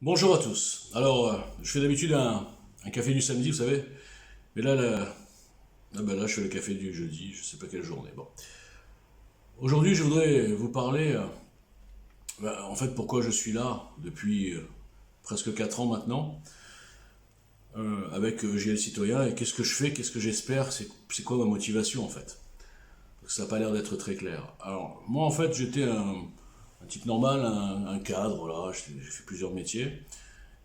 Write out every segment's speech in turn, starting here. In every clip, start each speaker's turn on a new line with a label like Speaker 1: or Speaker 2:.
Speaker 1: Bonjour à tous. Alors, je fais d'habitude un café du samedi, vous savez. Mais là, je fais le café du jeudi, je sais pas quelle journée. Bon. Aujourd'hui, je voudrais vous parler, en fait, pourquoi je suis là depuis presque 4 ans maintenant, avec GL Citoyen, et qu'est-ce que je fais, qu'est-ce que j'espère, c'est quoi ma motivation, en fait. Parce que ça n'a pas l'air d'être très clair. Alors, moi, en fait, j'étais un type normal, un cadre, là, j'ai fait plusieurs métiers.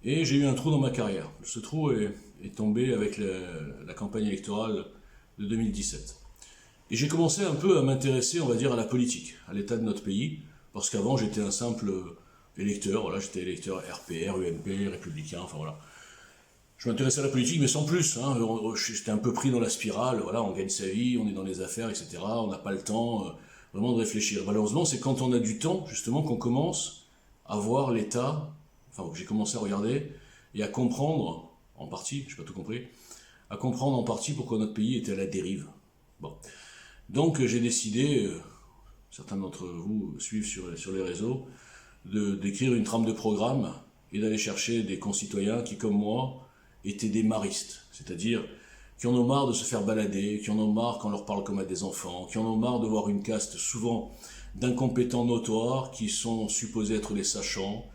Speaker 1: Et j'ai eu un trou dans ma carrière. Ce trou est tombé avec la campagne électorale de 2017. Et j'ai commencé un peu à m'intéresser, on va dire, à la politique, à l'état de notre pays, parce qu'avant j'étais un simple électeur, voilà, j'étais électeur RPR, UMP, républicain, enfin voilà. Je m'intéressais à la politique, mais sans plus, hein. J'étais un peu pris dans la spirale, voilà, on gagne sa vie, on est dans les affaires, etc. On n'a pas le temps vraiment de réfléchir. Malheureusement, c'est quand on a du temps, justement, qu'on commence à voir l'état, enfin, j'ai commencé à regarder et à comprendre, en partie, je n'ai pas tout compris, à comprendre en partie pourquoi notre pays était à la dérive. Bon. Donc j'ai décidé, certains d'entre vous suivent sur les réseaux, d'écrire une trame de programme et d'aller chercher des concitoyens qui, comme moi, étaient des maristes, c'est-à-dire qui en ont marre de se faire balader, qui en ont marre qu'on leur parle comme à des enfants, qui en ont marre de voir une caste souvent d'incompétents notoires qui sont supposés être les sachants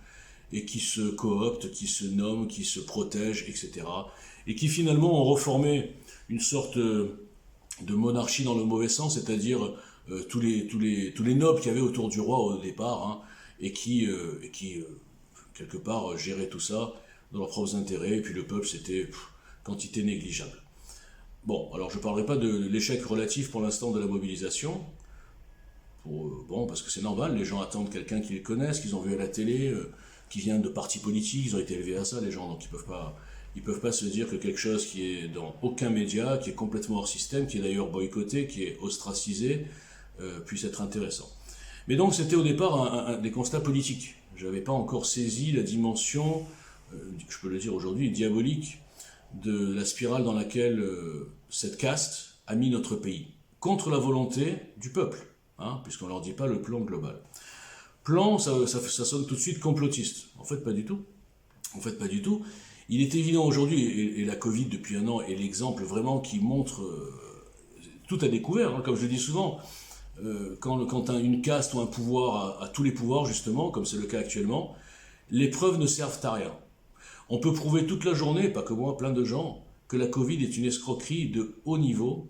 Speaker 1: et qui se cooptent, qui se nomment, qui se protègent, etc. Et qui finalement ont reformé une sorte de monarchie dans le mauvais sens, c'est-à-dire tous les nobles qu'il y avait autour du roi au départ, hein, et qui quelque part, géraient tout ça dans leurs propres intérêts, et puis le peuple, c'était quantité négligeable. Bon, alors je ne parlerai pas de l'échec relatif pour l'instant de la mobilisation, bon, parce que c'est normal, les gens attendent quelqu'un qu'ils connaissent, qu'ils ont vu à la télé, qui vient de partis politiques, ils ont été élevés à ça, les gens, donc ils peuvent pas se dire que quelque chose qui est dans aucun média, qui est complètement hors système, qui est d'ailleurs boycotté, qui est ostracisé, puisse être intéressant. Mais donc c'était au départ des constats politiques. Je n'avais pas encore saisi la dimension, je peux le dire aujourd'hui, diabolique de la spirale dans laquelle cette caste a mis notre pays, contre la volonté du peuple, hein, puisqu'on ne leur dit pas le plan global. Plan, ça sonne tout de suite complotiste. En fait, pas du tout. En fait, pas du tout. Il est évident aujourd'hui, et la Covid depuis un an est l'exemple vraiment qui montre tout à découvert, hein, comme je le dis souvent, quand une caste ou un pouvoir a tous les pouvoirs, justement, comme c'est le cas actuellement, les preuves ne servent à rien. On peut prouver toute la journée, pas que moi, plein de gens, que la Covid est une escroquerie de haut niveau,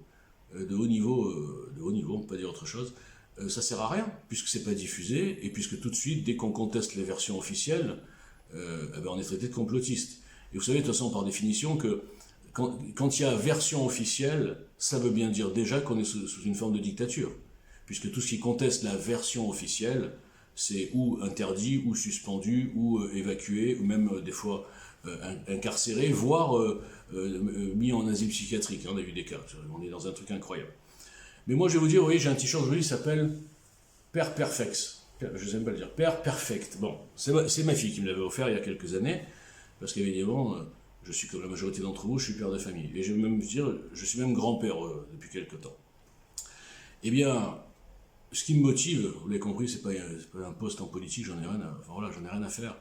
Speaker 1: de haut niveau, on peut pas dire autre chose. Ça sert à rien, puisque c'est pas diffusé, et puisque tout de suite, dès qu'on conteste les versions officielles, on est traité de complotiste. Et vous savez, de toute façon, par définition, que quand il y a version officielle, ça veut bien dire déjà qu'on est sous une forme de dictature. Puisque tout ce qui conteste la version officielle, c'est ou interdit, ou suspendu, ou évacué, ou même des fois incarcéré, voire mis en asile psychiatrique. On a vu des cas, on est dans un truc incroyable. Mais moi, je vais vous dire, vous voyez, j'ai un t-shirt aujourd'hui qui s'appelle Père Perfect. Je n'aime pas le dire. Père Perfect. Bon, c'est ma fille qui me l'avait offert il y a quelques années, parce qu'évidemment, je suis comme la majorité d'entre vous, je suis père de famille. Et je vais même dire, je suis même grand-père depuis quelques temps. Eh bien, ce qui me motive, vous l'avez compris, c'est pas un poste en politique, j'en ai rien à faire.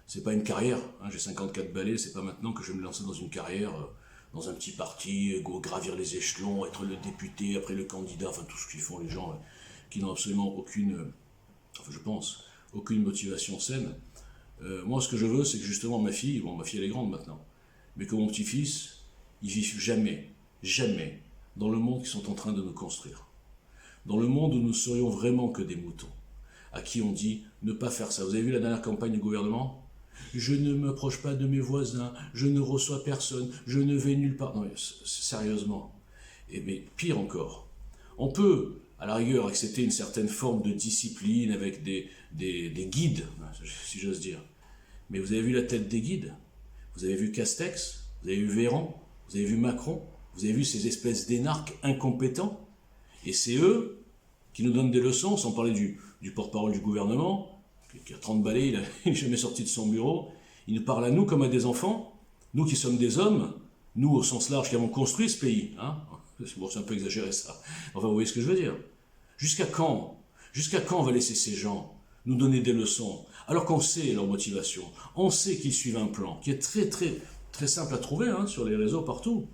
Speaker 1: C'est pas une carrière, hein, j'ai 54 balais, c'est pas maintenant que je vais me lancer dans une carrière, dans un petit parti, gravir les échelons, être le député, après le candidat, enfin tout ce qu'ils font les gens qui n'ont absolument aucune, enfin je pense, aucune motivation saine. Moi ce que je veux, c'est que justement ma fille elle est grande maintenant, mais que mon petit-fils, il vive jamais, jamais dans le monde qu'ils sont en train de nous construire. Dans le monde où nous serions vraiment que des moutons, à qui on dit ne pas faire ça. Vous avez vu la dernière campagne du gouvernement ? Je ne m'approche pas de mes voisins, je ne reçois personne, je ne vais nulle part. Non mais sérieusement. Mais pire encore, on peut à la rigueur accepter une certaine forme de discipline avec des guides, si j'ose dire. Mais vous avez vu la tête des guides ? Vous avez vu Castex ? Vous avez vu Véran ? Vous avez vu Macron ? Vous avez vu ces espèces d'énarques incompétents ? Et c'est eux qui nous donnent des leçons, sans parler du porte-parole du gouvernement, qui a 30 balais, il n'est jamais sorti de son bureau. Il nous parle à nous comme à des enfants, nous qui sommes des hommes, nous au sens large qui avons construit ce pays. Hein, c'est un peu exagéré ça. Enfin, vous voyez ce que je veux dire. Jusqu'à quand on va laisser ces gens nous donner des leçons, Alors qu'on sait leur motivation, on sait qu'ils suivent un plan qui est très très très simple à trouver hein, sur les réseaux partout.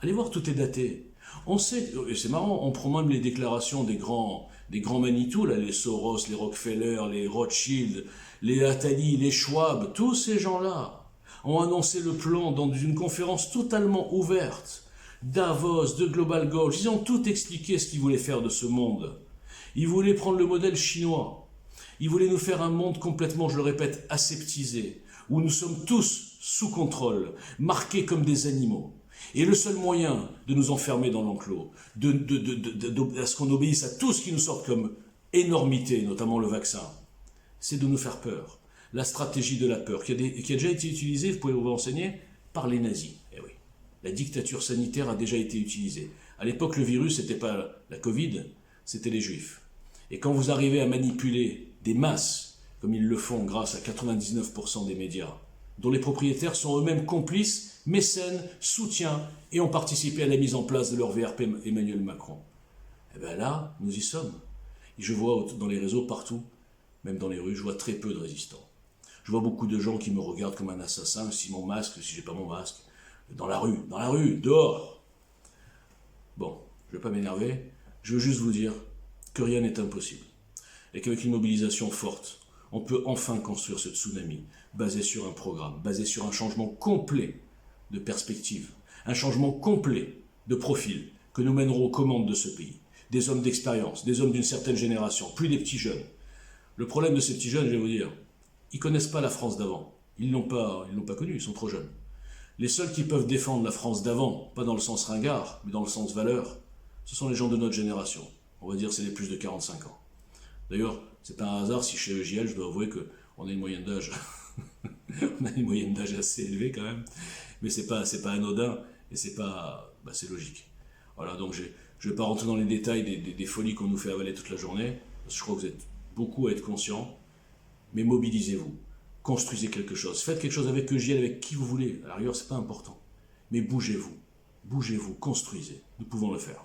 Speaker 1: Allez voir, tout est daté. On sait, et c'est marrant, on prend même les déclarations des grands Manitou, là, les Soros, les Rockefeller, les Rothschild, les Attali, les Schwab, tous ces gens-là ont annoncé le plan dans une conférence totalement ouverte. Davos, de Global Goals, ils ont tout expliqué ce qu'ils voulaient faire de ce monde. Ils voulaient prendre le modèle chinois. Ils voulaient nous faire un monde complètement, je le répète, aseptisé, où nous sommes tous sous contrôle, marqués comme des animaux. Et le seul moyen de nous enfermer dans l'enclos, à ce qu'on obéisse à tout ce qui nous sort comme énormité, notamment le vaccin, c'est de nous faire peur. La stratégie de la peur, qui a déjà été utilisée, vous pouvez vous renseigner, par les nazis. Eh oui, la dictature sanitaire a déjà été utilisée. À l'époque, le virus, c'était pas la Covid, c'était les Juifs. Et quand vous arrivez à manipuler des masses, comme ils le font grâce à 99% des médias, dont les propriétaires sont eux-mêmes complices, mécènes, soutiens et ont participé à la mise en place de leur VRP Emmanuel Macron. Et bien là, nous y sommes. Et je vois dans les réseaux partout, même dans les rues, je vois très peu de résistants. Je vois beaucoup de gens qui me regardent comme un assassin, si mon masque, si j'ai pas mon masque, dans la rue, dehors. Bon, je ne vais pas m'énerver, je veux juste vous dire que rien n'est impossible. Et qu'avec une mobilisation forte, on peut enfin construire ce tsunami, basé sur un programme, basé sur un changement complet de perspective, un changement complet de profil que nous mènerons aux commandes de ce pays. Des hommes d'expérience, des hommes d'une certaine génération, plus des petits jeunes. Le problème de ces petits jeunes, je vais vous dire, ils ne connaissent pas la France d'avant. Ils ne l'ont pas connue, ils sont trop jeunes. Les seuls qui peuvent défendre la France d'avant, pas dans le sens ringard, mais dans le sens valeur, ce sont les gens de notre génération. On va dire c'est les plus de 45 ans. D'ailleurs, c'est pas un hasard si chez EJL, je dois avouer qu'on a une moyenne d'âge on a une moyenne d'âge assez élevée quand même, mais c'est pas anodin et c'est logique. Voilà, donc je ne vais pas rentrer dans les détails des folies qu'on nous fait avaler toute la journée, parce que je crois que vous êtes beaucoup à être conscients, mais mobilisez-vous, construisez quelque chose, faites quelque chose avec EJL, avec qui vous voulez, à la rigueur c'est pas important, mais bougez-vous, construisez, nous pouvons le faire.